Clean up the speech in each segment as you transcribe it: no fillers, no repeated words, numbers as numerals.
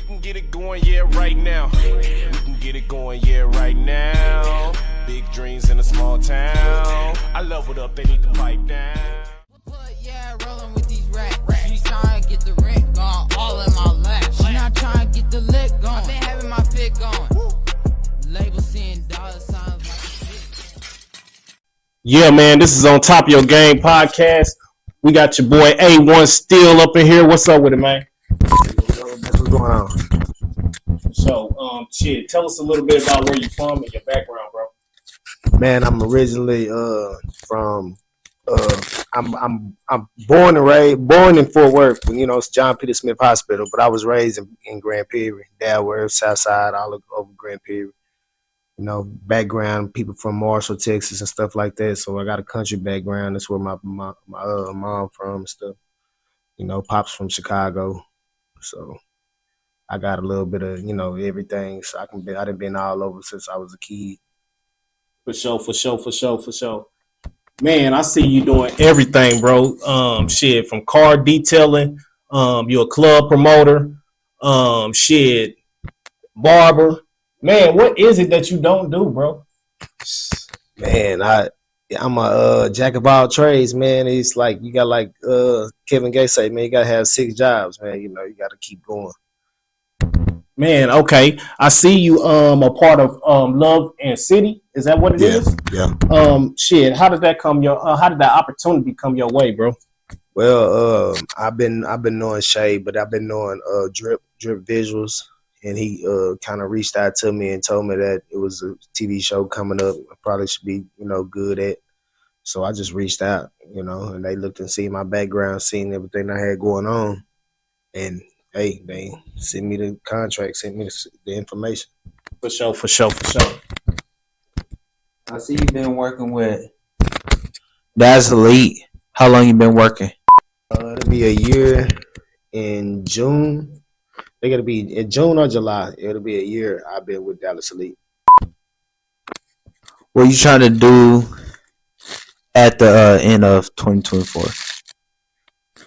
can get it going, yeah, right now. We can get it going, yeah, right now. Big dreams in a small town. I leveled up, they need to pipe down. Yeah, rolling with these racks. She trying to get the rent gone, all in my lap. She not trying to get the lick going. I been having my fit going. Label seeing dollar signs like shit. Yeah, man, this is On Top of Your Game podcast. We got your boy A1 Steele up in here. What's up with it, man? What's going on? So, tell us a little bit about where you're from and your background, bro. Man, I'm originally from I'm born in Fort Worth, it's John Peter Smith Hospital, but I was raised in Grand Prairie, Dalworth, Southside, all over Grand Prairie. Background, people from Marshall, Texas, and stuff like that. So I got a country background. That's where my mom from and stuff. Pops from Chicago. So I got a little bit of everything. So I done been all over since I was a kid. For sure. Man, I see you doing everything, bro. From car detailing. You're a club promoter. Barber. Man, what is it that you don't do, bro? Man, I'm a jack of all trades, man. It's like you got Kevin Gates say, man, you gotta have 6 jobs, man. You gotta keep going. Man, okay. I see you a part of Love and City. Is that what it is? Yeah. How did that opportunity come your way, bro? Well, I've been knowing Shay, but I've been knowing drip visuals. And he kind of reached out to me and told me that it was a TV show coming up I probably should be, good at. So I just reached out, and they looked and see my background, seen everything I had going on. And, hey, they sent me the contract, sent me the information. For sure. I see you've been working with That's Elite. How long you been working? It'll be a year in June. They're going to be in June or July. It'll be a year I've been with Dallas Elite. What are you trying to do at the end of 2024?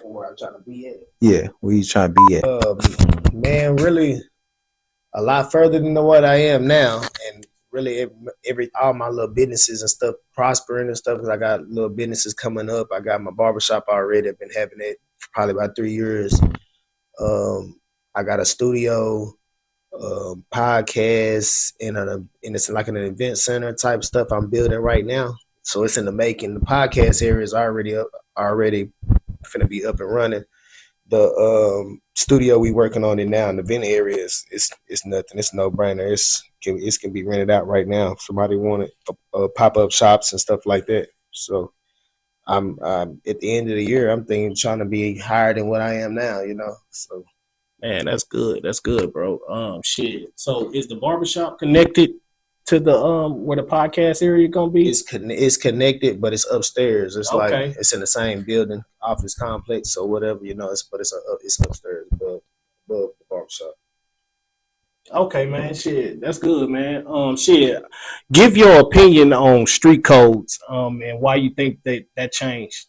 Where I'm trying to be at? Yeah, where you trying to be at? Man, really a lot further than what I am now. And really all my little businesses and stuff prospering and stuff, because I got little businesses coming up. I got my Barber Shop already. I've been having it for probably about 3 years. I got a studio, podcast, and it's like an event center type stuff I'm building right now. So it's in the making. The podcast area is already finna be up and running. The studio we working on it now, and the event area is nothing. It's no brainer. It can be rented out right now. If somebody wanted pop up shops and stuff like that. So I'm at the end of the year, I'm trying to be higher than what I am now. So. Man, that's good. That's good, bro. So is the barbershop connected to the where the podcast area gonna be? It's connected, but it's upstairs. It's okay. Like it's in the same building, office complex, or whatever, it's upstairs above the barbershop. Okay, man. That's good, man. Give your opinion on street codes, and why you think that changed.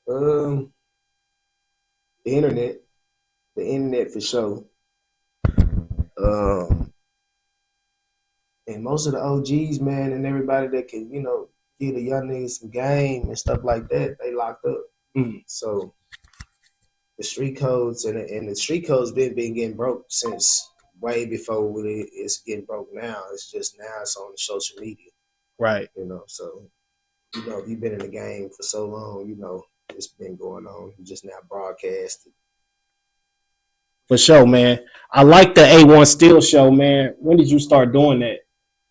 The internet for sure. And most of the OGs, man, and everybody that can, give the young niggas some game and stuff like that, they locked up. So the street codes and the street codes been getting broke since way before it's getting broke now. It's just now it's on social media. Right. So, if you've been in the game for so long, it's been going on. You just now broadcasted. For sure, man. I like the A1 Steele show, man. When did you start doing that?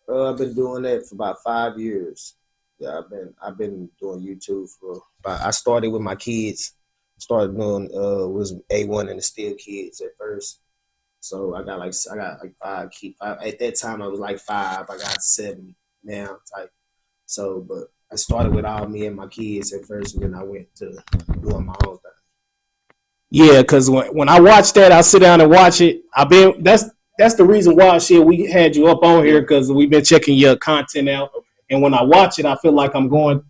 I've been doing that for about 5 years. Yeah, I've been doing YouTube I started with my kids. Started doing was A1 and the Steele kids at first. So I got like 5 kids. At that time I was like 5. I got 7 now type. So, but I started with all me and my kids at first, and then I went to doing my own thing. Yeah, because when I watch that, I sit down and watch it. That's the reason why we had you up on here, because we've been checking your content out. And when I watch it, I feel like I'm in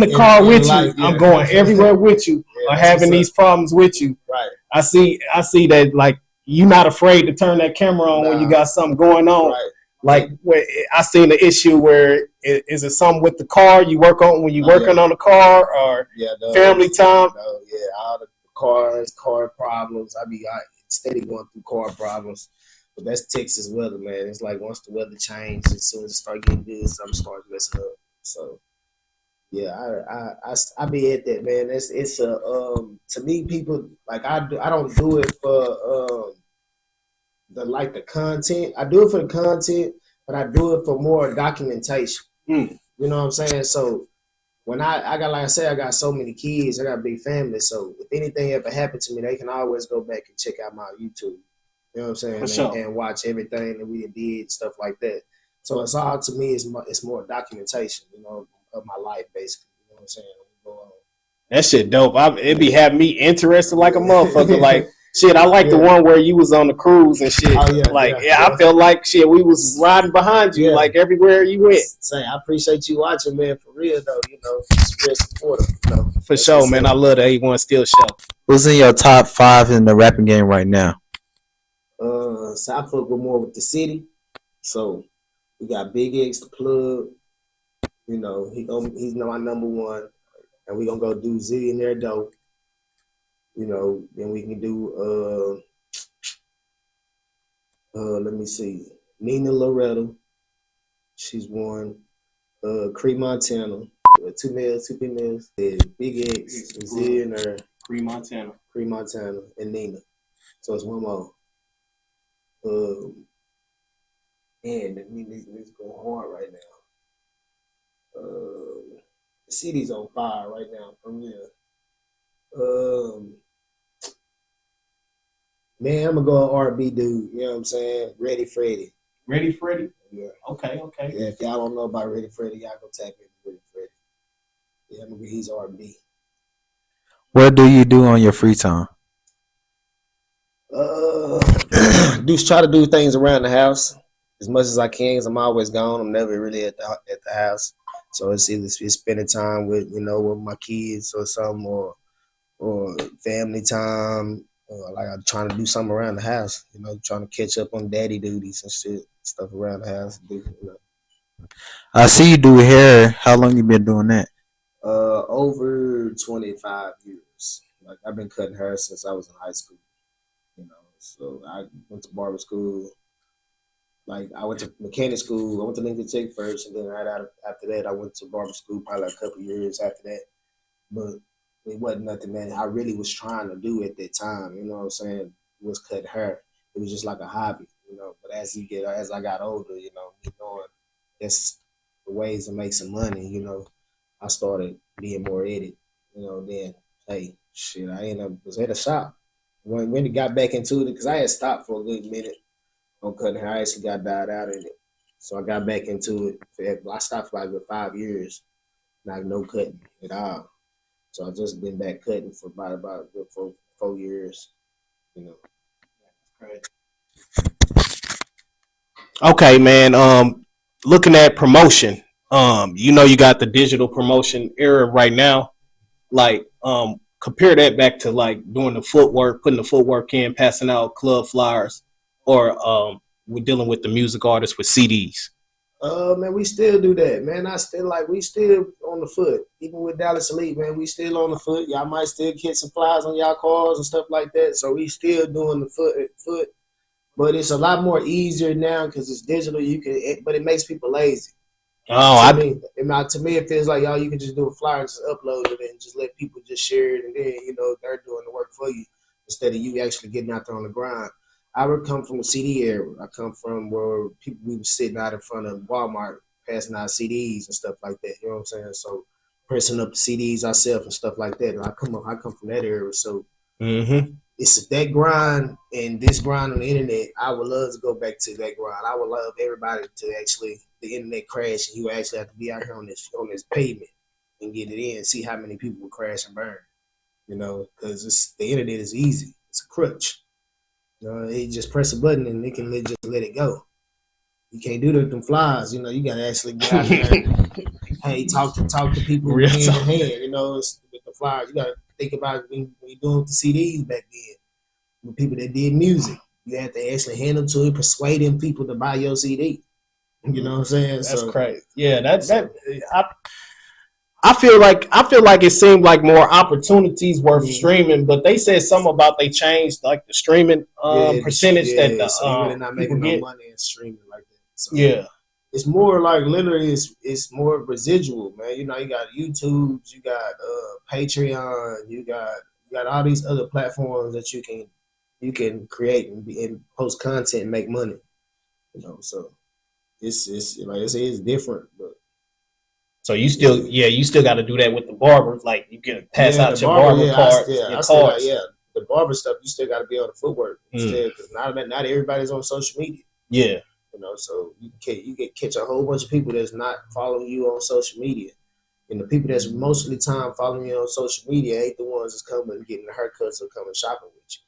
the car with you. Yeah. I'm going everywhere with you, or having these problems with you. Right. I see that, like, you're not afraid to turn that camera on when you got something going on. Right. Like I seen the issue where is it something with the car you work on when you working on the car or family time? All the car problems. I steady going through car problems. But that's Texas weather, man. It's like once the weather changes, as soon as it start getting good, something starts messing up. So yeah, I be at that, man. It's a to me, people like I don't do it for the content. I do it for the content, but I do it for more documentation. You know what I'm saying? So when I got, like I said, I got so many kids, I got a big family. So if anything ever happened to me, they can always go back and check out my YouTube. You know what I'm saying? For sure. And watch everything that we did, stuff like that. So it's all, to me, it's more documentation, you know, of my life, basically. You know what I'm saying? That shit dope. It be having me interested like a motherfucker. Like, shit, I like the one where you was on the cruise and shit. Oh, yeah, I felt like, shit, we was riding behind you, like, everywhere you went. Say, I appreciate you watching, man, for real, though. You know, it's real supportive. You know? For sure, man. I love the A1 Steele show. Who's in your top 5 in the rapping game right now? So I fuck with more with the city. So we got Big X, the plug. You know, he's my number one. And we gonna go do Zillionaire Dope. You know, then we can do let me see, Nina Loretta. She's one. Cree Montana. 2 males, 2 females. Big X, Zillionaire. Cree Montana, and Nina. So it's one more. And it's going hard right now. The city's on fire right now, for real. Man, I'm gonna go R&B dude. You know what I'm saying? Ready Freddie. Ready Freddie? Yeah. Okay. Yeah, if y'all don't know about Ready Freddie, y'all go tap into Ready Freddie. Yeah, he's R&B. What do you do on your free time? Try to do things around the house as much as I can, because I'm always gone. I'm never really at the house. So it's either spending time with, you know, with my kids or something, or family time. Like I'm trying to do something around the house, you know, trying to catch up on daddy duties and shit, stuff around the house. You know. I see you do hair. How long you been doing that? Over 25 years. Like I've been cutting hair since I was in high school. You know, so I went to barber school. Like I went to mechanic school. I went to Lincoln Tech first, and then right after that, I went to barber school. Probably like a couple years after that, but it wasn't nothing that I really was trying to do at that time. You know what I'm saying? Was cut hair. It was just like a hobby, you know. But as I got older, you know, knowing that's the ways to make some money, you know, I started being more at it. You know, then hey, shit, I was at a shop. When it got back into it, because I had stopped for a good minute on cutting hair. I actually got died out in it. So I got back into it. I stopped for like 5 years, like no cutting at all. So I've just been back cutting for about 4 years, you know. Great. Okay, man. Looking at promotion, you know, you got the digital promotion era right now. Like, compare that back to like doing the footwork, putting the footwork in, passing out club flyers, or we're dealing with the music artists with CDs. Man, we still do that, man. We still on the foot. Even with Dallas Elite, man, we still on the foot. Y'all might still get some flyers on y'all cars and stuff like that. So we still doing the foot. But it's a lot more easier now because it's digital. But it makes people lazy. Oh, to me, it feels like y'all, you can just do a flyer and just upload it and just let people just share it, and then, you know, they're doing the work for you instead of you actually getting out there on the grind. I would come from a CD era. I come from where we were sitting out in front of Walmart passing out CDs and stuff like that. You know what I'm saying? So pressing up the CDs ourselves and stuff like that. And I come from that era. So it's that grind and this grind on the internet. I would love to go back to that grind. I would love everybody to actually, the internet crash, and you actually have to be out here on this pavement and get it in, see how many people will crash and burn. You know, because the internet is easy. It's a crutch. You know, you just press a button and it can just let it go. You can't do that with them flies. You know, you gotta actually get out there and, hey, talk to people hand in hand. You know, with the flyers, you gotta think about when you're doing with the CDs back then, with people that did music. you have to actually handle to it, persuading people to buy your CD. You know what I'm saying? That's crazy. Yeah, I feel like it seemed like more opportunities were streaming, but they said something about they changed like the streaming percentage that the so you really not making no get. money in streaming like that. So Yeah, it's more like literally it's more residual, man. You know, you got YouTube, you got Patreon, you got all these other platforms that you can create and post content and make money. You know, so it's like I say, it's different, but so you still got to do that with the barbers. Like you can pass out your barber cards, your cards. The barber stuff, you still got to be on the footwork. Because not everybody's on social media. Yeah, you know, so you can catch a whole bunch of people that's not following you on social media, and the people that's most of the time following you on social media ain't the ones that's coming and getting the haircuts or coming shopping with you.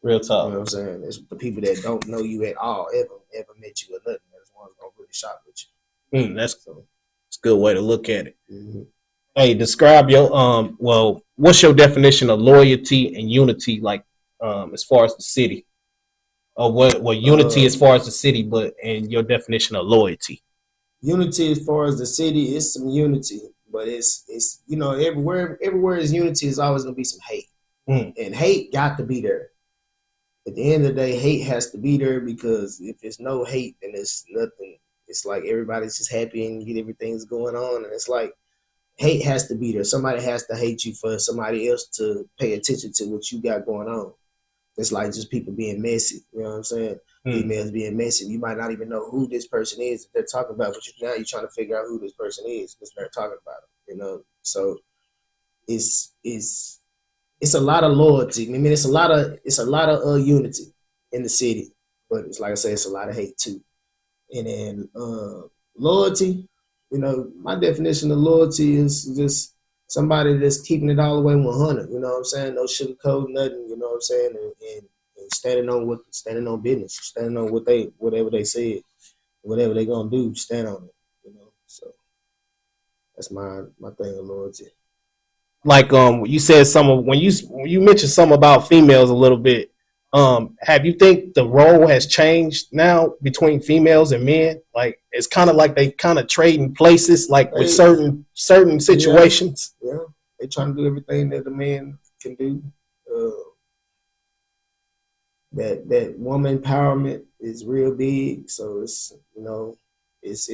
Real talk. You know what I'm saying? It's the people that don't know you at all, ever met you or nothing. That's the ones gonna really shop with you. That's a good way to look at it. Mm-hmm. Hey, describe your what's your definition of loyalty and unity, like as far as the city, or what unity as far as the city, but and your definition of loyalty. Unity as far as the city is some unity, but it's you know, everywhere is unity, is always gonna be some hate, and hate got to be there. At the end of the day, hate has to be there, because if there's no hate, then it's nothing. It's like everybody's just happy and everything's going on, and it's like hate has to be there. Somebody has to hate you for somebody else to pay attention to what you got going on. It's like just people being messy. You know what I'm saying? Females being messy. You might not even know who this person is that they're talking about, but now you're trying to figure out who this person is because they're talking about it. You know, so it's a lot of loyalty. I mean, it's a lot of unity in the city, but it's like I say, it's a lot of hate too. And then loyalty, you know, my definition of loyalty is just somebody that's keeping it all the way 100. You know what I'm saying? No sugarcoat, nothing. You know what I'm saying? And standing on business, standing on whatever they said, whatever they gonna do, stand on it. You know, so that's my thing of loyalty. Like you said when you mentioned something about females a little bit. Have you think the role has changed now between females and men? Like it's kind of like they kind of trading places, like with certain situations. Yeah, they trying to do everything that the man can do. That woman empowerment is real big. So it's, you know, it's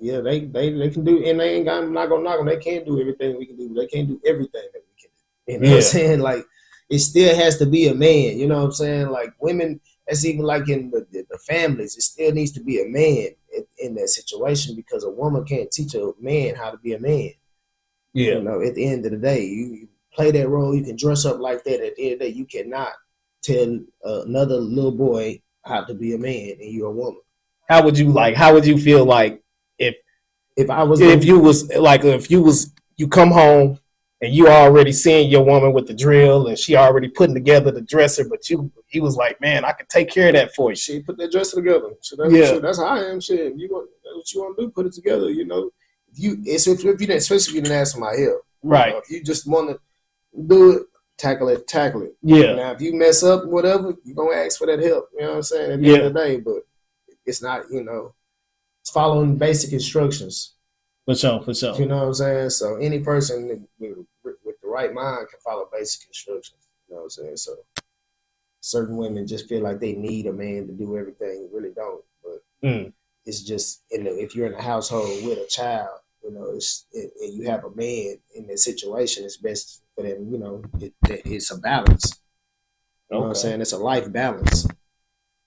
yeah, they can do, and they ain't got, I'm not gonna knock them. They can't do everything we can do. They can't do everything that we can do. You know what I'm saying? Like, it still has to be a man. You know what I'm saying? Like women, that's even like in the families. It still needs to be a man in that situation, because a woman can't teach a man how to be a man. Yeah. You know, at the end of the day, you play that role. You can dress up like that. At the end of the day, you cannot tell another little boy how to be a man, and you're a woman. How would you feel like if you come home and you already seeing your woman with the drill and she already putting together the dresser, but he was like, man, I could take care of that for you. She put that dresser together. So that's how I am. Shit, that's what you want to do, put it together. You know, especially if you didn't ask for my help, right? You know, if you just want to do it, tackle it. Yeah. Now, if you mess up, whatever, you're gonna ask for that help. You know what I'm saying? At the end of the day, but it's not, you know, it's following basic instructions. For sure. You know what I'm saying? So any person with the right mind can follow basic instructions. You know what I'm saying? So certain women just feel like they need a man to do everything. Really don't. But it's just, if you're in a household with a child, you know, and you have a man in that situation, it's best for them, you know, it's a balance. You know what I'm saying? It's a life balance.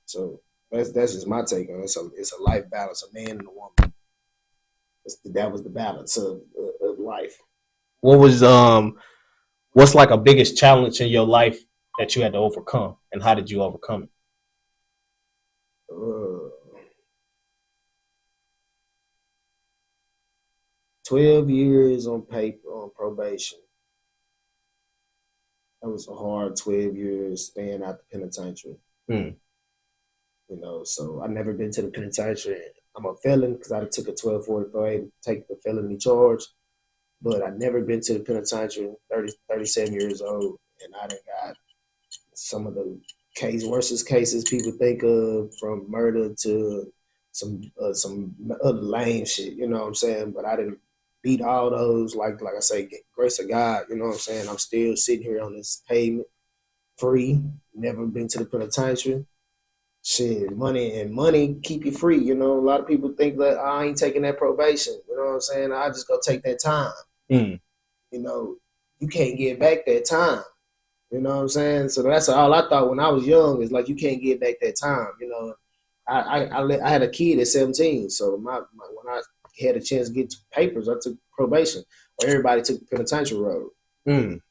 So that's just my take on it. It's a life balance, a man and a woman. That was the balance of life. What's like a biggest challenge in your life that you had to overcome, and how did you overcome it? 12 years on probation. That was a hard 12 years staying out the penitentiary. You know, so I've never been to the penitentiary. I'm a felon because I took a 1245 to take the felony charge, but I've never been to the penitentiary. 37 years old, and I done got some of the worst cases people think of, from murder to some other lame shit. You know what I'm saying? But I didn't beat all those. Like I say, grace of God. You know what I'm saying? I'm still sitting here on this pavement, free. Never been to the penitentiary. Shit, money keep you free. You know, a lot of people think that I ain't taking that probation. You know what I'm saying? I just go take that time. Mm. You know, you can't get back that time. You know what I'm saying? So that's all I thought when I was young, is like, you can't get back that time. You know, I had a kid at 17, so my when I had a chance to get to papers, I took probation. Well, everybody took the penitentiary road. Mm.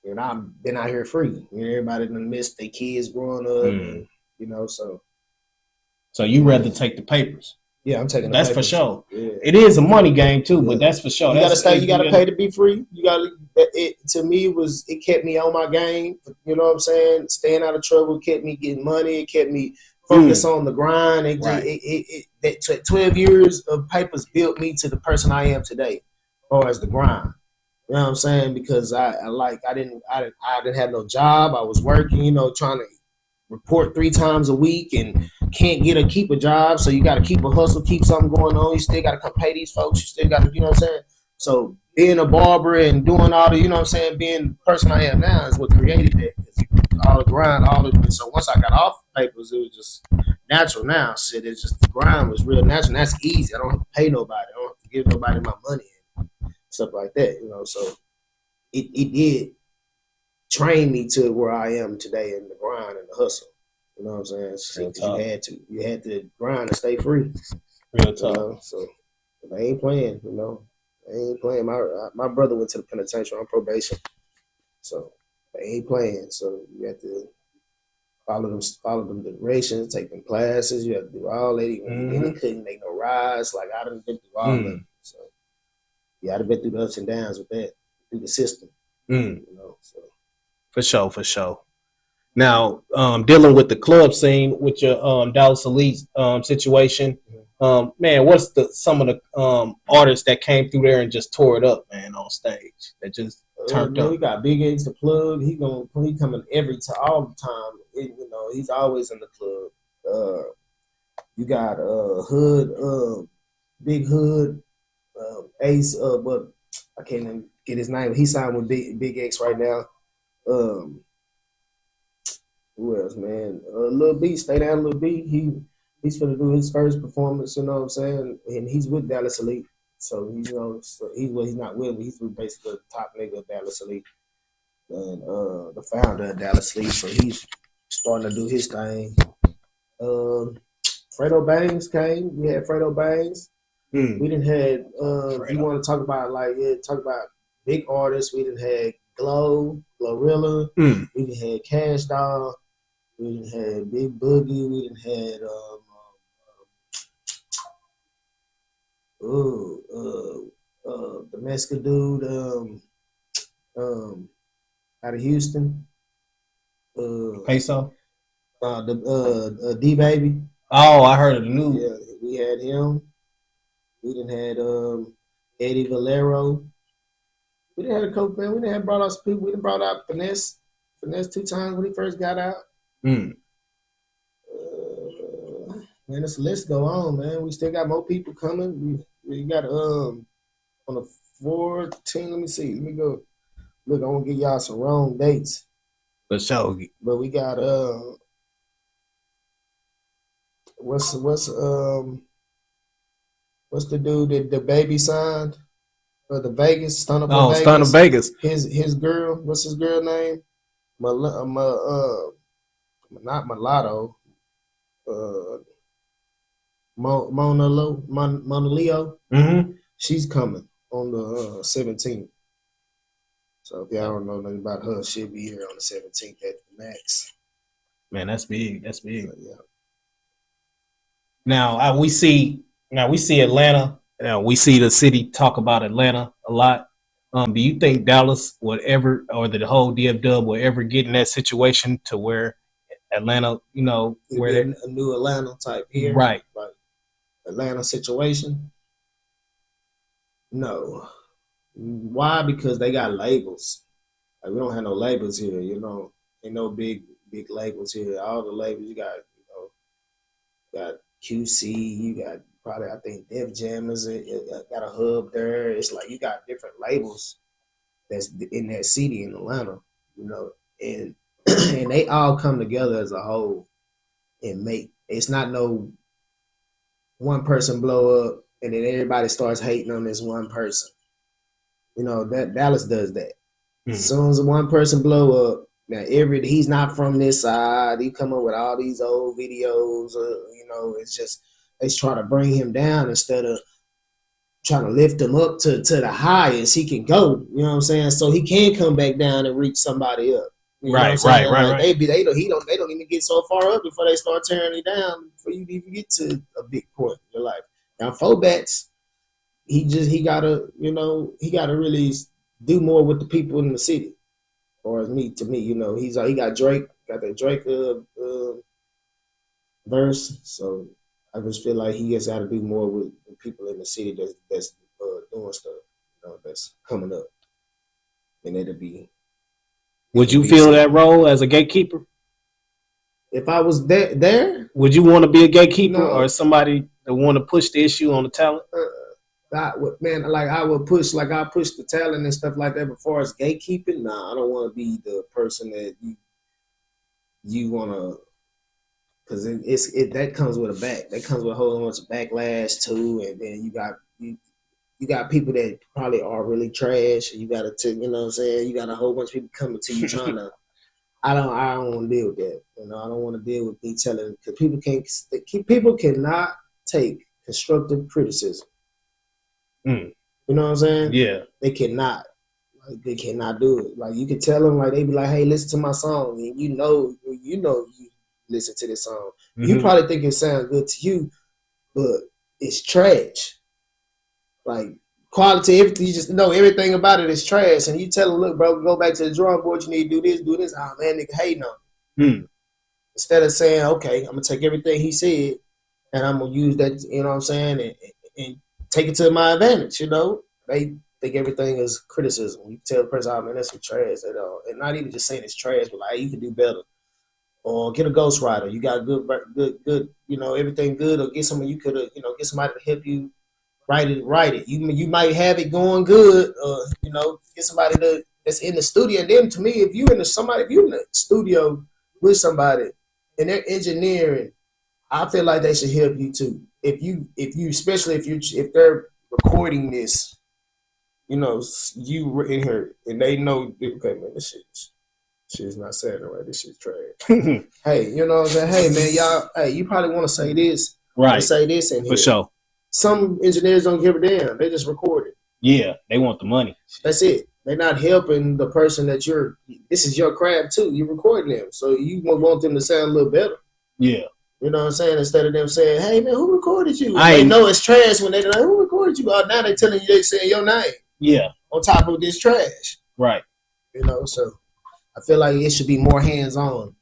And I've been out here free. You know, everybody done missed their kids growing up. And, you know, so you rather take the papers? Yeah, I'm taking the that's papers. for sure. Yeah. It is a money game too, but that's for sure. You gotta pay to be free. You gotta. To me, it kept me on my game. You know what I'm saying? Staying out of trouble kept me getting money. It kept me focused on the grind. That 12 years of papers built me to the person I am today, as far as the grind. You know what I'm saying? Because I didn't have no job. I was working, you know, trying to report 3 times a week and can't keep a job. So you got to keep a hustle, keep something going on. You still got to come pay these folks. You still got to, you know what I'm saying? So being a barber and doing all the, you know what I'm saying, being the person I am now is what created that. All the grind, so once I got off papers, it was just natural now. Shit, it's just the grind was real natural. And that's easy. I don't have to pay nobody. I don't have to give nobody my money and stuff like that, you know. So it did train me to where I am today in the grind and the hustle. You know what I'm saying? So you had to grind to stay free. Real tough. You know? So they ain't playing, you know. They ain't playing. My brother went to the penitentiary on probation. So they ain't playing. So you have to follow them directions, take them classes. You have to do all that. And they couldn't make no rides. Like, I done been through all that. So yeah, I've been through the ups and downs with that, through the system. You know, so. For sure. Now, dealing with the club scene with your Dallas Elite situation, man, what's some of the artists that came through there and just tore it up, man, on stage, that just turned up? We got Big X the Plug. He coming all the time. You know, he's always in the club. You got Hood, Big Hood, Ace. But I can't even get his name. He signed with Big X right now. Who else, man? Lil B, stay down, Lil B. He's gonna do his first performance. You know what I'm saying? And he's with Dallas Elite, so he's not with me. He's with basically the top nigga of Dallas Elite, and the founder of Dallas Elite. So he's starting to do his thing. Fredo Bangs came. We had Fredo Bangs. We didn't had. If you want to talk about big artists, we didn't had Glorilla. We didn't had Cash Doll. We didn't had Big Boogie. We didn't had the Mexican dude out of Houston. Peso. The D Baby. Oh, I heard of the news. Yeah, we had him. We didn't had Eddie Valero. We didn't have a couple, man. We didn't have brought out some people. We didn't brought out Finesse 2 times when he first got out. Man, this list go on, man. We still got more people coming. We got on the 14. Let me see. Let me go. Look, I want to give y'all some wrong dates. For sure. But we got what's the dude that the Baby signed? The Vegas, Stunner for Vegas. Stunner Vegas. His girl, what's his girl name? Not Mulatto. Mona Leo. She's coming on the 17th. So if y'all don't know nothing about her, she'll be here on the 17th at the Max. Man, that's big. That's big. So, yeah. Now we see Atlanta. We see the city talk about Atlanta a lot. Do you think Dallas would ever, or the whole DFW will ever get in that situation to where Atlanta, you know, where a new Atlanta type here, right? Like Atlanta situation? No. Why? Because they got labels. Like, we don't have no labels here. You know, ain't no big big labels here. All the labels you got, got QC, you got probably I think Def Jam got a hub there. It's like you got different labels that's in that city in Atlanta, and and they all come together as a whole and make. It's not no one person blow up and then everybody starts hating on this one person. That Dallas does that. As soon as one person blow up, now he's not from this side. He come up with all these old videos. It's just they try to bring him down instead of trying to lift him up to the highest he can go. You know what I'm saying? So he can come back down and reach somebody up. Right. They don't even get so far up before they start tearing it down before you even get to a big point in your life. Now Phobats, he gotta really do more with the people in the city. Or as to me, he got Drake, got that Drake verse. So I just feel like he has got to do more with the people in the city that's doing stuff, that's coming up, and it'll be. Would you feel that role as a gatekeeper? If I was there, would you want to be a gatekeeper or somebody that want to push the issue on the talent? I would push, I push the talent and stuff like that. But as far as gatekeeping, nah, I don't want to be the person that you want to, because that comes with that comes with a whole bunch of backlash too, and then you got people that probably are really trash, and you got to, you know what I'm saying, you got a whole bunch of people coming to you trying to. I don't want to deal with that. I don't want to deal with me telling, because people cannot take constructive criticism. You know what I'm saying? Yeah. They cannot. They cannot do it. Like, you can tell them, they be like, hey, listen to my song. And you listen to this song. Mm-hmm. You probably think it sounds good to you, but it's trash. Like, quality, everything, you just know everything about it is trash. And you tell them, look, bro, go back to the drawing board. You need to do this. Oh, man, nigga hating on me. Instead of saying, okay, I'm going to take everything he said and I'm going to use that, you know what I'm saying, and take it to my advantage, They think everything is criticism. You tell the person, oh, man, that's some trash at all. And not even just saying it's trash, but like, hey, you can do better. Or get a ghostwriter. You got good, everything good. Or get somebody get somebody to help you write it. You might have it going good. Get somebody that's in the studio. And then to me, if you're in the studio with somebody and they're engineering, I feel like they should help you too. Especially if they're recording this, you in here and they know, okay, man, this shit's not sounding right. This shit's trash. Hey, you know what I'm saying? Hey, man, y'all. Hey, you probably want to say this, right? Say this in here. For sure. Some engineers don't give a damn. They just record it. Yeah, they want the money. That's it. They're not helping the person that this is your craft too. You're recording them. So you want them to sound a little better. Yeah. You know what I'm saying? Instead of them saying, hey, man, who recorded you? They know it's trash when they're like, who recorded you? Oh, now they're telling you, they saying your name. Yeah. On top of this trash. Right. So I feel like it should be more hands-on.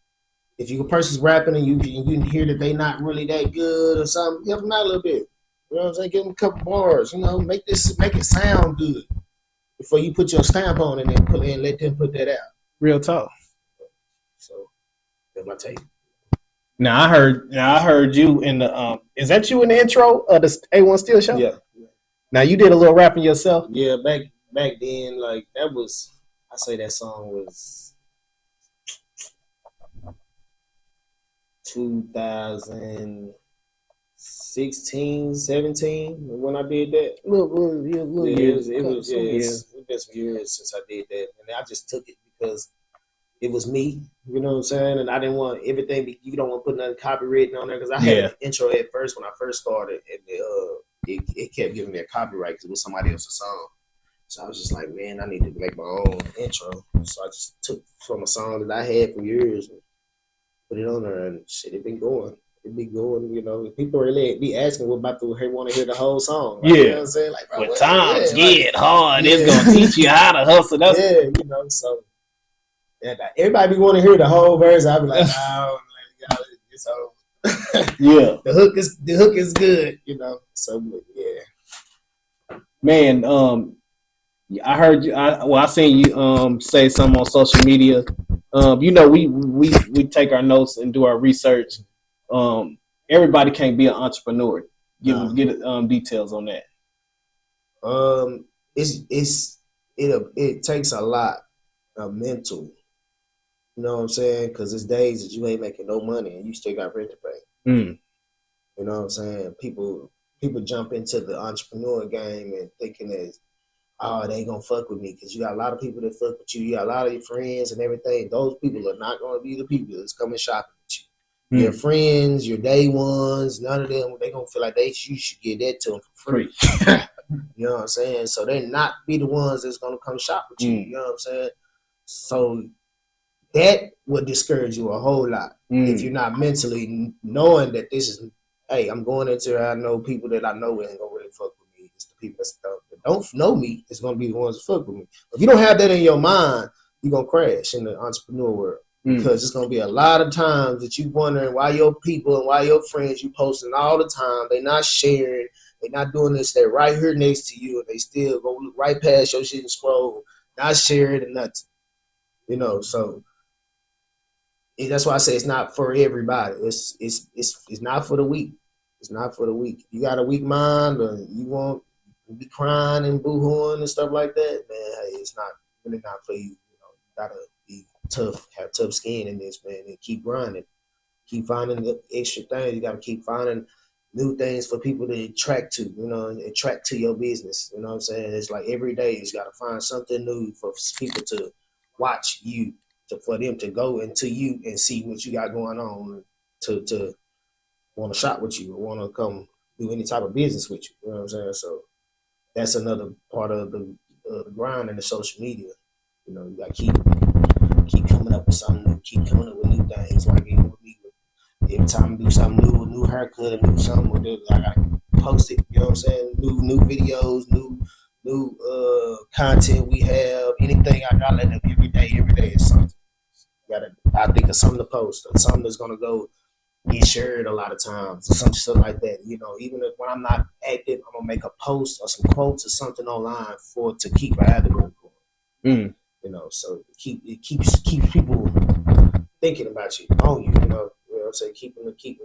If a person's rapping and you hear that they not really that good or something, help them out a little bit. You know what I'm saying? Give them a couple bars. Make it sound good before you put your stamp on it and let them put that out. Real talk. So that's my take. Now I heard you in the is that you in the intro of the A1 Steele show? Yeah. Now you did a little rapping yourself? Yeah, back then, like that was, I say that song was 2016, 17 when I did that. It's been some years since I did that, and I just took it because it was me, you know what I'm saying? And I didn't want everything, you don't want to put nothing copywritten on there, because I had an intro at first when I first started, and it kept giving me a copyright because it was somebody else's song. So I was just like, man, I need to make my own intro. So I just took from a song that I had for years and put it on there, and shit, it been going. It be going, people really be asking what about to want to hear the whole song. Like, you know what I'm saying? Like, bro, when times get hard, it's going to teach you how to hustle. So. Yeah, everybody be want to hear the whole verse. I'll be like, no, it's over. Yeah, the hook is good, So yeah, man. I heard you. I seen you say something on social media we take our notes and do our research. Everybody can't be an entrepreneur. Get details on that. It takes a lot of mental. You know what I'm saying? Because there's days that you ain't making no money and you still got rent to pay. Mm. You know what I'm saying? People jump into the entrepreneur game and thinking that, oh, they gonna fuck with me because you got a lot of people that fuck with you. You got a lot of your friends and everything. Those people are not gonna be the people that's coming shopping with you. Your friends, your day ones, none of them, they gonna feel like you should get that to them for free. You know what I'm saying? So they not be the ones that's gonna come shop with you. You know what I'm saying? So that would discourage you a whole lot if you're not mentally knowing that this is, hey, I'm going into it. I know people that I know ain't gonna really fuck with me. It's the people that don't know me. It's gonna be the ones that fuck with me. If you don't have that in your mind, you're gonna crash in the entrepreneur world because it's gonna be a lot of times that you wondering why your people and why your friends you posting all the time. They not sharing. They not doing this. They're right here next to you, and they still go look right past your shit and scroll, not sharing and nothing. You know, so. That's why I say it's not for everybody. It's not for the weak. It's not for the weak. You got a weak mind, or you won't be crying and boo-hooing and stuff like that, man. Hey, it's not really not for you. You know, you gotta be tough, have tough skin in this, man, and keep grinding. Keep finding the extra things. You gotta keep finding new things for people to attract to. You know, attract to your business. You know what I'm saying? It's like every day you gotta find something new for people to watch you. For them to go into you and see what you got going on to want to shop with you or want to come do any type of business with you. You know what I'm saying? So that's another part of the grind in the social media. You know, you got to keep coming up with something new, keep coming up with new things. Like every time I do something new, a new haircut, a new something, I got to post it. You know what I'm saying? New videos, new content we have. Anything I got to every day is something. I think of something to post, or something that's gonna go get shared a lot of times, or some stuff like that. You know, even if when I'm not active, I'm gonna make a post or some quotes or something online to keep my algorithm going. You know, so it keeps people thinking about you, on you. You know what I'm saying? Keep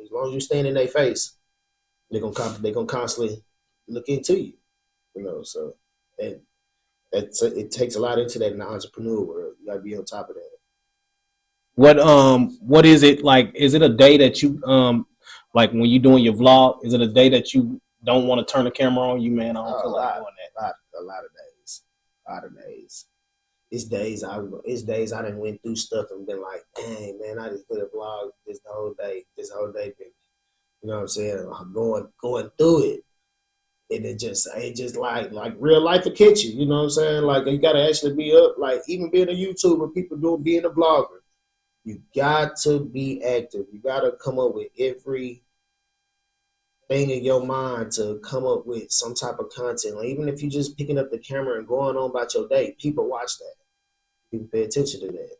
as long as you stand in their face, they're gonna constantly look into you. You know, so it takes a lot into that in the entrepreneur world. You gotta be on top of that. What is it like? Is it a day that you like when you doing your vlog? Is it a day that you don't want to turn the camera on? You man, I don't feel like doing that. A lot of days. It's days I done went through stuff and been like, dang man, I just put a vlog this whole day, baby. You know what I'm saying? I'm going through it. And it just like real life will catch you. You know what I'm saying? Like you gotta actually be up. Like even being a YouTuber, being a vlogger. You got to be active. You got to come up with every thing in your mind to come up with some type of content. Like even if you're just picking up the camera and going on about your day, people watch that. People pay attention to that.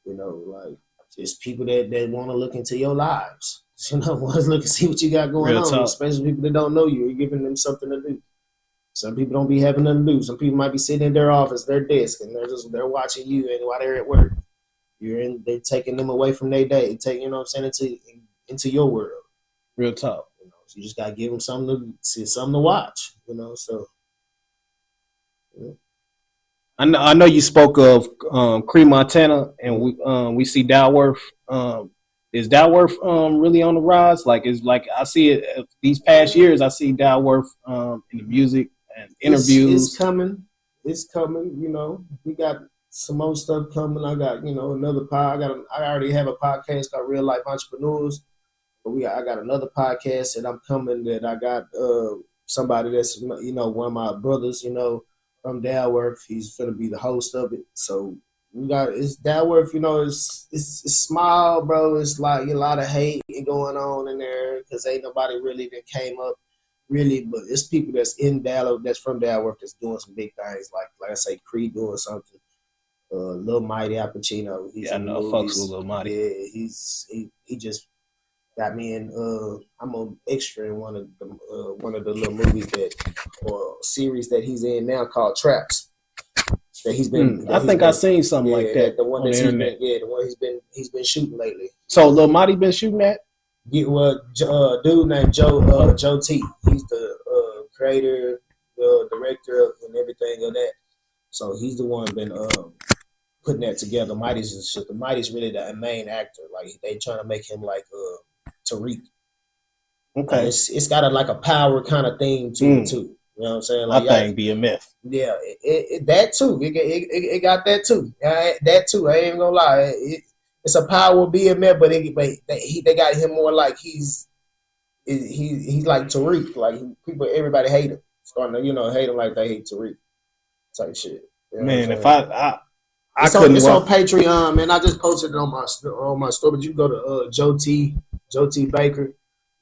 You know, like just people that want to look into your lives. You know, want to look and see what you got going on. Tough. Especially people that don't know you. You're giving them something to do. Some people don't be having nothing to do. Some people might be sitting in their office, their desk, and they're watching you and while they're at work. They're taking them away from their day, you know what I'm saying, into your world. Real tough. You know, so you just gotta give them something to watch, you know. So yeah. I know you spoke of Cree, Montana, and we see Dalworth. Is Dalworth really on the rise? Like I see it these past years. I see Dalworth in the music and interviews. It's coming. You know, we got some more stuff coming. I got, another pod. I already have a podcast called Real Life Entrepreneurs, but I got another podcast that I'm coming that I got somebody that's one of my brothers, from Dalworth. He's gonna be the host of it. So it's Dalworth. It's small, bro. It's like a lot of hate going on in there because ain't nobody really that came up. Really, but it's people that's in Dalworth, that's from Dalworth, that's doing some big things. Like I say, Creed doing something. Lil Mighty Al Pacino. I know fucks with Lil Mighty. Yeah, he just got me in. I'm an extra in one of the little movies or series that he's in now called Traps. that he's been. I think I seen something like that the one on the internet. the one he's been shooting lately. So Lil Marty been shooting that? Yeah, well, dude named Joe T. He's the creator, the director, and everything of that. So he's the one been putting that together. Mighty's really the main actor. Like they trying to make him like Tariq. Okay. It's got a power kind of thing to it too. You know what I'm saying? Like I think BMF. Yeah, that too. It got that too. That too. I ain't gonna lie. It's a power BMF, but they got him more like he's like Tariq. Like everybody hate him. Starting to hate him like they hate Tariq type shit. You know Man, if I couldn't. It's on Patreon, man. I just posted it on my store. But you can go to Joe T Baker.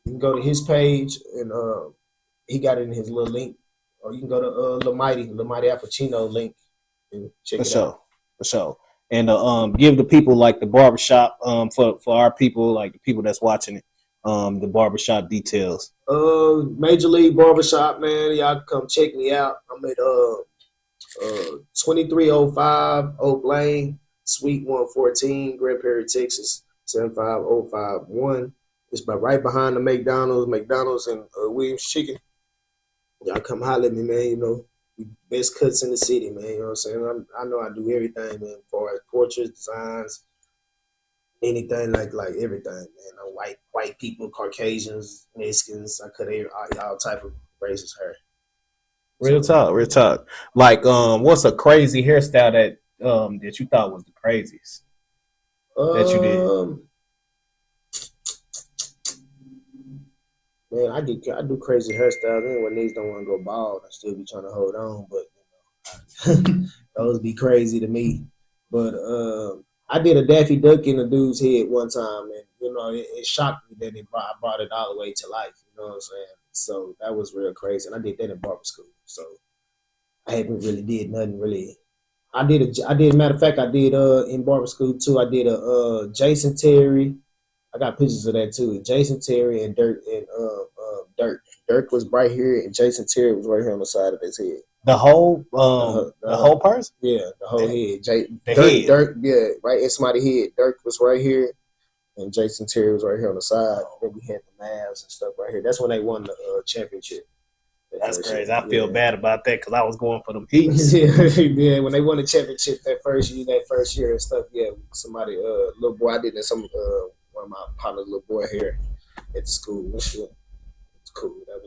You can go to his page, and he got it in his little link. Or you can go to Lil Mighty Appuccino link and check it out. For sure. And give the people like the barbershop for our people, like the people that's watching it, the barbershop details. Major League Barbershop, man. Y'all come check me out. I'm at 2305 Oak Lane, Suite 114, Grand Prairie, Texas, 75051. It's right behind the McDonald's and Williams Chicken. Y'all come holler at me, man. Best cuts in the city, man. You know what I'm saying? I know I do everything, man, as far as portraits, designs, anything like everything, man. White people, Caucasians, Mexicans. I cut all type of races hair. Real talk. Like, what's a crazy hairstyle that you thought was the craziest that you did? Man, I do crazy hairstyles. Anyway, niggas don't want to go bald. I still be trying to hold on, but those be crazy to me. But I did a Daffy Duck in a dude's head one time, and it shocked me that I brought it all the way to life. You know what I'm saying? So that was real crazy, and I did that in barber school. So I haven't really did nothing really. I did. Matter of fact, I did in barber school too. I did a Jason Terry. I got pictures of that too. Jason Terry and Dirk and Dirk. Dirk was right here, and Jason Terry was right here on the side of his head. The whole whole person? Yeah, the whole head. Head. Dirk, yeah, right in somebody's head. Dirk was right here, and Jason Terry was right here on the side. Then we had the Mavs and stuff right here. That's when they won the championship. That's crazy. I feel bad about that because I was going for them Heats. yeah, when they won the championship that first year and stuff. Yeah, somebody, little boy, I did that. One of my partner's little boy here at the school. It's cool. That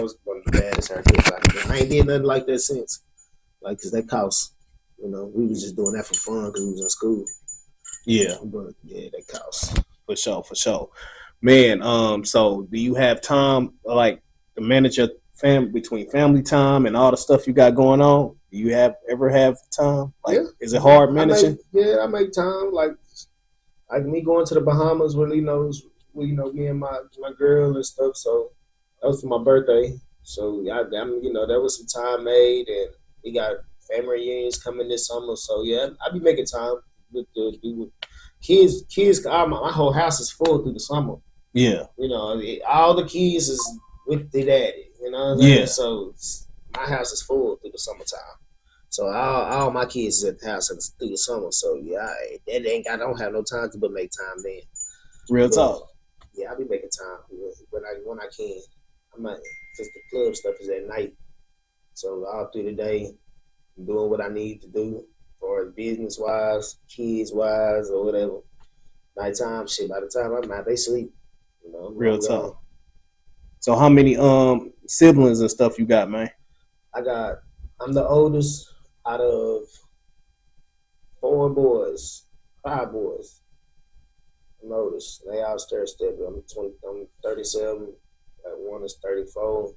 was one of the baddest haircuts I did. I ain't did nothing like that since. Like, cause that costs. We was just doing that for fun because we was in school. Yeah, but yeah, that costs. For sure. Man, so do you have time like to manage your between family time and all the stuff you got going on? Do you ever have time? Like, is it hard managing? I make time. Like me going to the Bahamas when me and my girl and stuff. So that was for my birthday. So that was some time made, and we got family reunions coming this summer. So yeah, I be making time with kids. My whole house is full through the summer. Yeah, all the kids is with their daddy. You know what I'm saying? So my house is full through the summertime. So all my kids is at the house through the summer. So yeah, I don't have no time to but make time then. Real talk. Yeah, I be making time when I can. Since the club stuff is at night. So all through the day, I'm doing what I need to do for business wise, kids wise, or whatever. Nighttime shit. By the time I'm out, they sleep. Real talk. So how many siblings and stuff you got, man? I'm the oldest out of 5 boys. I'm the oldest. They all stair-stepping. I'm 37. One is 34.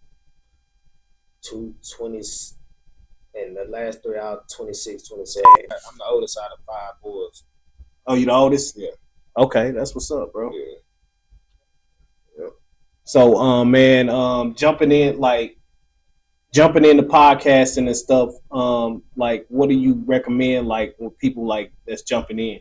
2 20s. And the last 3 out 26, 27. I'm the oldest out of 5 boys. Oh, you the oldest? Yeah. Okay, that's what's up, bro. Yeah. Yep. So, man, jumping in the podcasting and stuff, like, what do you recommend, like, with people like that's jumping in?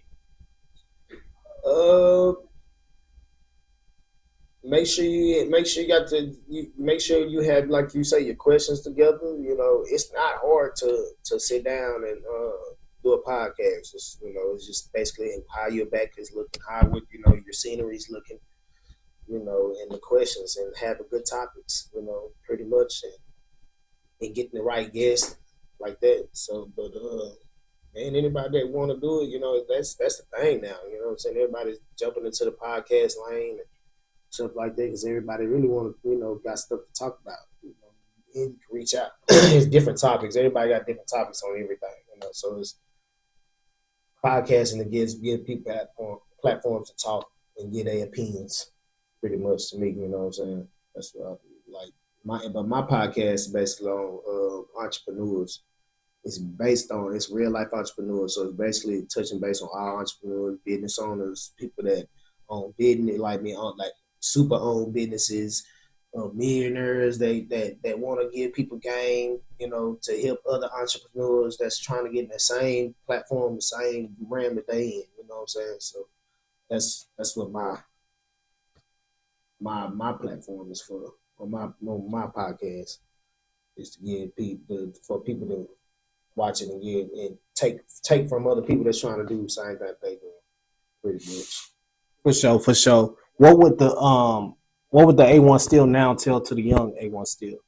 make sure you make sure you have, like you say, your questions together. You know, it's not hard to sit down and do a podcast. It's just basically how your back is looking, how your scenery's looking, and the questions, and having good topics, pretty much, and getting the right guests like that. So, but man, anybody that want to do it, that's the thing now. You know what I'm saying? Everybody's jumping into the podcast lane and stuff like that because everybody really want to, got stuff to talk about. And you can reach out. It's different topics. Everybody got different topics on everything. So it's podcasting that give people platforms to talk and get their opinions. Pretty much to me, you know what I'm saying? That's what I like. My podcast is basically on entrepreneurs. It's real life entrepreneurs. So it's basically touching base on all entrepreneurs, business owners, people that own business like me, on like super owned businesses, millionaires that want to give people game, to help other entrepreneurs that's trying to get in the same platform, the same realm that they in. You know what I'm saying? So that's what my platform is for, on my podcast, is to give people to watch it and get and take from other people that's trying to do the same thing they do. Pretty much. For sure. What would the A1 Steele now tell to the young A1 Steele?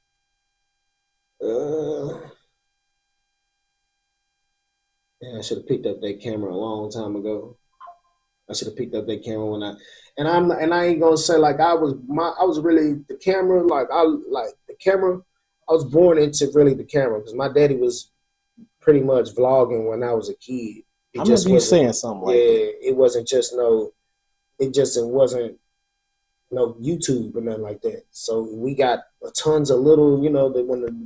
Man, I should have picked up that camera a long time ago. I should have picked up that camera and I ain't gonna say like I was really the camera, I was born into really the camera because my daddy was pretty much vlogging when I was a kid. I remember you saying something like that. It wasn't no YouTube or nothing like that. So we got tons of little,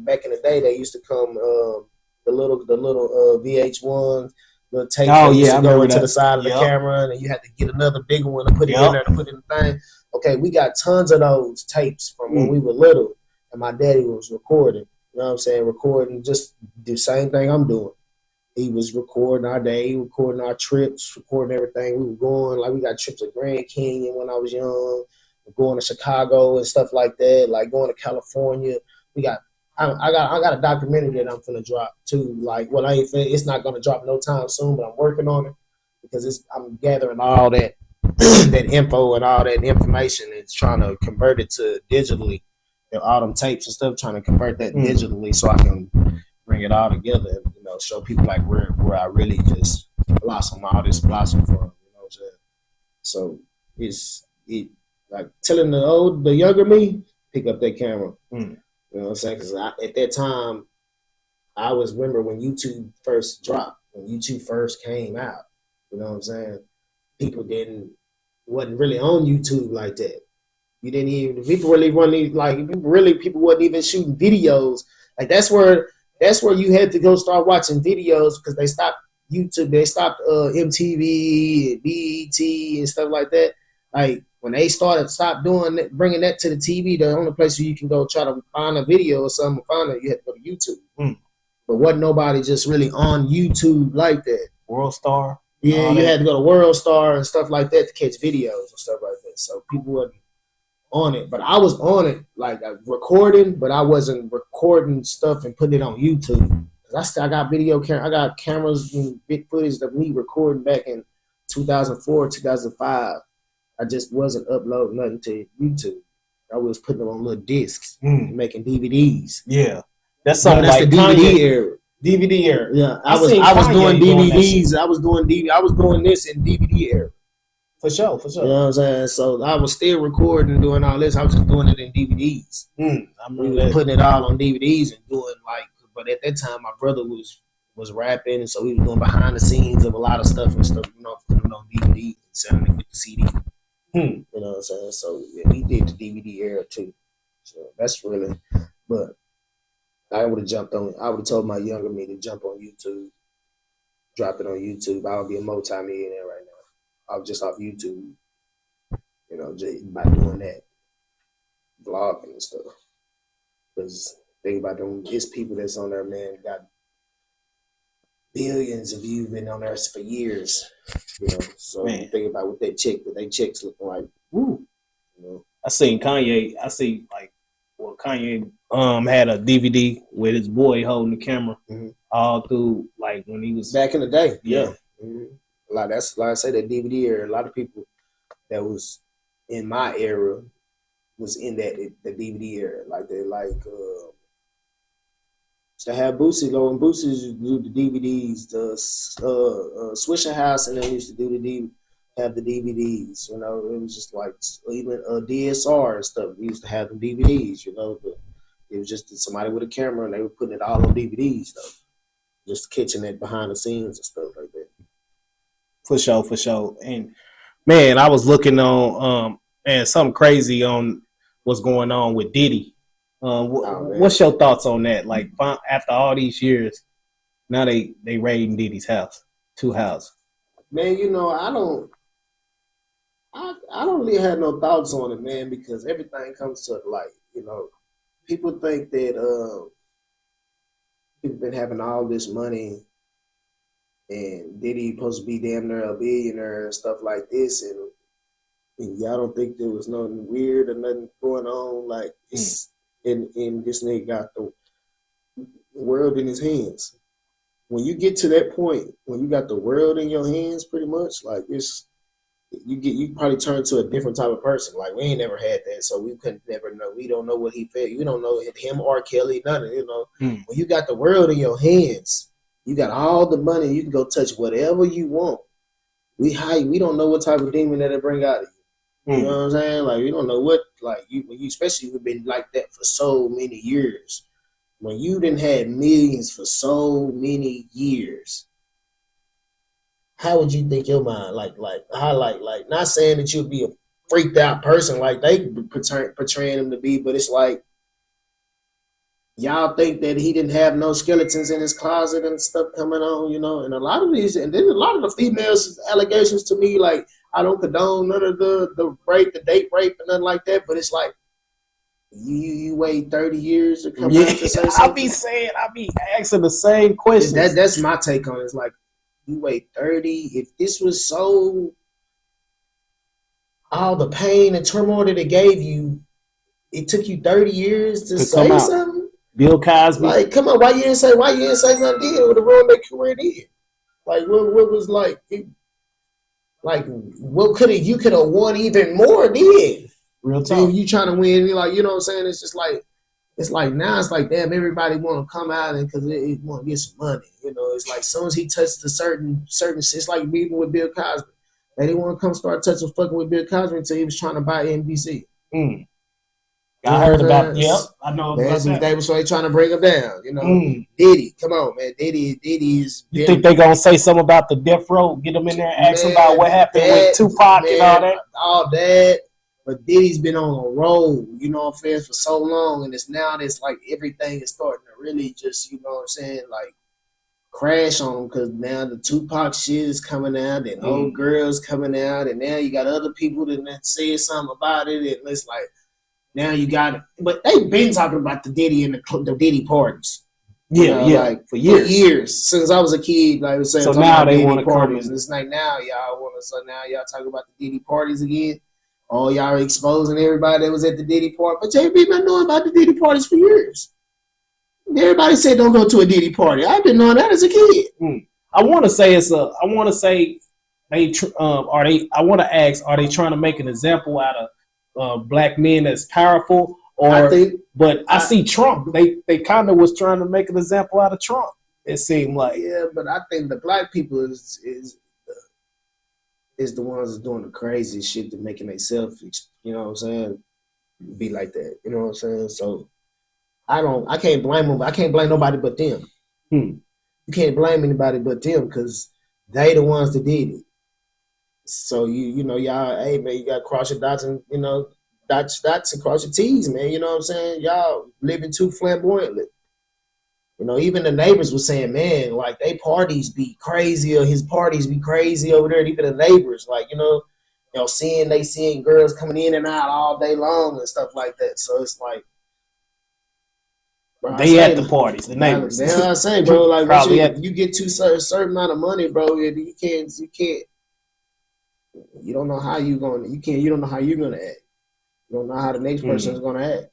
back in the day they used to come the little VH1s, the tape used to go into the side of the camera, and you had to get another bigger one to put it in there to put in the thing. Okay, we got tons of those tapes from when we were little, and my daddy was recording. You know what I'm saying? Recording, just the same thing I'm doing. He was recording our day, recording our trips, recording everything. We were going, like we got trips to Grand Canyon when I was young, going to Chicago and stuff like that, like going to California. I got a documentary that I'm finna drop too. Like, well, it's not gonna drop no time soon, but I'm working on it because I'm gathering all that that info and all that information and trying to convert it to digitally. All them tapes and stuff, trying to convert that digitally so I can bring it all together and show people like where I really just blossom all this blossom from. You know what I'm saying? So it's like telling the younger me, pick up that camera. You know what I'm saying? Because at that time, I remember when YouTube first dropped, when YouTube first came out. You know what I'm saying? People wasn't really on YouTube like that. People wasn't even shooting videos. Like that's where you had to go start watching videos because they stopped YouTube, they stopped MTV and BET and stuff like that. Like when they stopped doing that, bringing that to the TV, the only place where you can go try to find a video or something, you had to go to YouTube. But wasn't nobody just really on YouTube like that. World Star. Yeah, you had to go to World Star and stuff like that to catch videos and stuff like that. So people wasn't on it, but I was on it, like recording, but I wasn't recording stuff and putting it on YouTube. I got I got cameras and big footage of me recording back in 2004, 2005. I just wasn't uploading nothing to YouTube. I was putting them on little discs, making DVDs. Yeah, that's something that's like the DVD era. DVD era. Yeah, I was doing DVDs. I was doing this in DVD era. For sure. You know what I'm saying? So I was still recording and doing all this. I was just doing it in DVDs. We were putting it all on DVDs and doing but at that time my brother was rapping, and so he was doing behind the scenes of a lot of stuff and stuff, putting it on DVD and selling it with the CD. You know what I'm saying? So yeah, we did the DVD era too. So that's really, but I would have told my younger me to jump on YouTube, drop it on YouTube. I would be a multi-millionaire right now. I was just off YouTube, just by doing that, vlogging and stuff. Because think about them, it's people that's on there, man, got billions of views, been on there for years. So man, you think about what they checks looking like. Woo. I seen Kanye. I see Kanye had a DVD with his boy holding the camera all through like when he was back in the day. Yeah. That's like I say that DVD era. A lot of people that was in my era was in the DVD era. Like they to have Boosie though, and Boosie used to do the DVDs, the Swisher House, and they used to do have the DVDs. You know, it was just like even DSR and stuff. We used to have the DVDs. You know, but it was just somebody with a camera, and they were putting it all on DVDs though, just catching it behind the scenes and stuff like that. For sure. And man, I was looking on and something crazy on what's going on with Diddy. What's your thoughts on that? Like after all these years, now they raiding Diddy's house, 2 houses. Man, you know, I don't really have no thoughts on it, man, because everything comes to light. You know, people think that people been having all this money and Diddy supposed to be damn near a billionaire and stuff like this, and y'all don't think there was nothing weird or nothing going on. Like it's and this nigga got the world in his hands. When you get to that point, when you got the world in your hands, pretty much, like you probably turn to a different type of person. Like we ain't never had that, so we couldn't never know. We don't know what he felt. We don't know him or Kelly, nothing. You know, when you got the world in your hands, you got all the money. You can go touch whatever you want. We don't know what type of demon that'll bring out of you. You know what I'm saying? Like we don't know what, like you especially you've been like that for so many years. When you done had millions for so many years, how would you think your mind like not saying that you'll be a freaked out person like they portraying him to be, but it's like y'all think that he didn't have no skeletons in his closet and stuff coming on, you know, and a lot of these, and then a lot of the females allegations to me, like I don't condone none of the rape, the date rape, and nothing like that, but it's like you wait 30 years to come back to say something. I be asking the same questions. That's my take on it. It's like you wait 30. If this was so, all the pain and turmoil that it gave you, it took you 30 years to say something. Bill Cosby. Like, come on, why you didn't say something did with the ruin their career did? Like, what was like, what you could have won even more then? Real talk. You trying to win, like, you know what I'm saying? It's just like, now it's like, damn, everybody want to come out and because it want to get some money. You know, it's like, as soon as he touched a certain, it's like even with Bill Cosby. They didn't want to come start fucking with Bill Cosby until he was trying to buy NBC. I heard about I know about that. They was trying to bring him down, you know. Diddy, come on, man. Diddy is. You think they gonna say something about the death row? Get them in there and ask them about what happened with Tupac and all that? All that. But Diddy's been on a roll, you know what I'm saying, for so long, and it's like everything is starting to really just, you know what I'm saying, like crash on him because now the Tupac shit is coming out, and old girls coming out, and now you got other people that said something about it, and it's like. Now you got it, but they've been talking about the Diddy and the Diddy parties. Like for years since I was a kid. Like I was saying, so now they want to parties. It's like now y'all talk about the Diddy parties again. Oh, y'all exposing everybody that was at the Diddy party, but JB been knowing about the Diddy parties for years. Everybody said don't go to a Diddy party. I've been knowing that as a kid. I want to say I want to ask, are they trying to make an example out of? Black men that's powerful, I see Trump. They kind of was trying to make an example out of Trump. It seemed like but I think the black people is the ones that's doing the crazy shit to making themselves, you know what I'm saying, be like that. You know what I'm saying? So I can't blame them. I can't blame nobody but them. You can't blame anybody but them because they the ones that did it. So you know, y'all, hey man, you gotta cross your dots and you know, dots and cross your T's, man. You know what I'm saying? Y'all living too flamboyantly. You know, even the neighbors were saying, man, like they parties be crazy or his parties be crazy over there. And even the neighbors, like, you know, they seeing girls coming in and out all day long and stuff like that. So it's like bro, they at the parties, the neighbors. That's what I say, bro. Like you get to a certain amount of money, bro, you can't. You don't know how you don't know how you're gonna act. You don't know how the next person is gonna act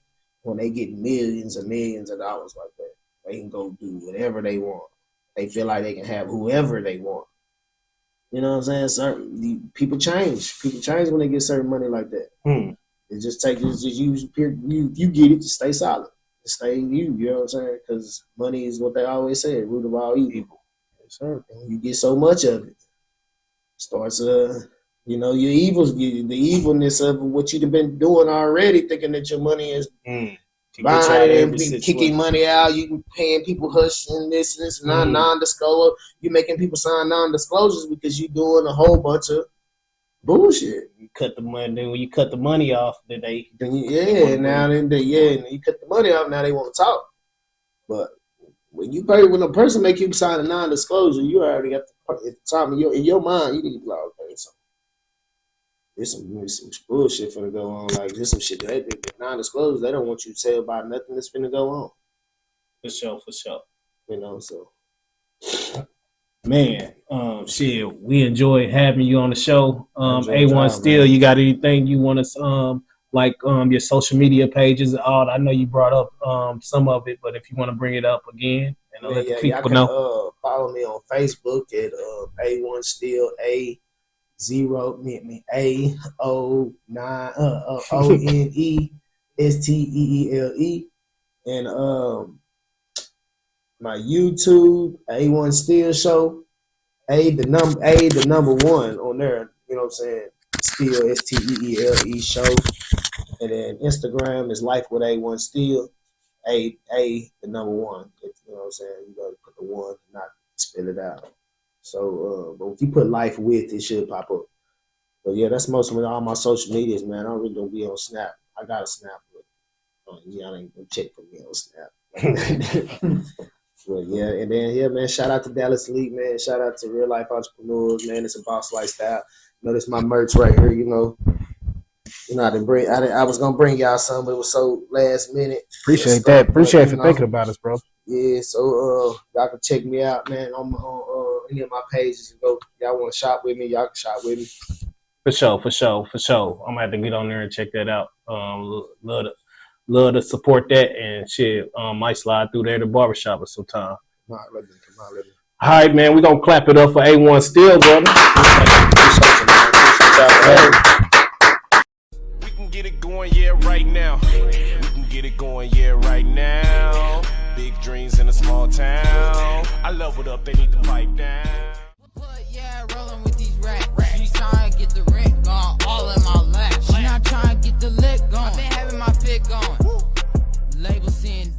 when they get millions and millions of dollars like that. They can go do whatever they want. They feel like they can have whoever they want. You know what I'm saying? Certain people change. People change when they get certain money like that. It just use you get it to stay solid, to stay you. You know what I'm saying? Because money is what they always say, root of all evil. Yes, sir. And you get so much of it, starts you know, your evils, the evilness of what you've been doing already, thinking that your money is buying and kicking money out. You paying people hush and this non-disclosure. You making people sign non-disclosures because you doing a whole bunch of bullshit. You cut the money. Then when you cut the money off, then you cut the money off. Now they want to talk. But when a person make you sign a non-disclosure, you already got at the time in your mind, you need to be like, okay, so there's some bullshit finna go on. Like there's some shit that they non-disclosure. They don't want you to tell about nothing that's finna go on. For sure. You know, so. Man, shit, we enjoyed having you on the show. A1 Steele, you got anything you want to your social media pages? I know you brought up some of it, but if you want to bring it up again and let the people know. Follow me on Facebook at A1 Steele A0-ONESTEELE and my YouTube A1 Steele Show, the number one on there. You know what I'm saying? Steele STEELE show, and then Instagram is Life with A1 Steele, the number one. You know what I'm saying? You gotta put the one, not spell it out. So, but if you put life with, it should pop up. But yeah, that's most of all my social medias, man. I don't really don't be on Snap. I got a Snap, but y'all ain't gonna check for me on Snap. But yeah, and then man, shout out to Dallas Elite, man. Shout out to Real Life Entrepreneurs, man. It's a boss lifestyle. You know, this is my merch right here. You know, I was gonna bring y'all some, but it was so last minute. Appreciate that. Appreciate for thinking about us, bro. Yeah, so y'all can check me out, man, on any of my pages. And go, y'all want to shop with me? Y'all can shop with me. For sure. I'm gonna have to get on there and check that out. Love to support that and shit. Might slide through there to Barber Shop at some time. Come on, let me. All right, man. We're gonna clap it up for A1 Steele, brother. We can get it going, yeah, right now. We can get it going, yeah, right now. Big dreams in a small town. I leveled up, they need to pipe down. Rolling with these racks. She's trying to get the rent gone, all in my lap. She not trying to get the lick going. I've been having my fit going. Label seeing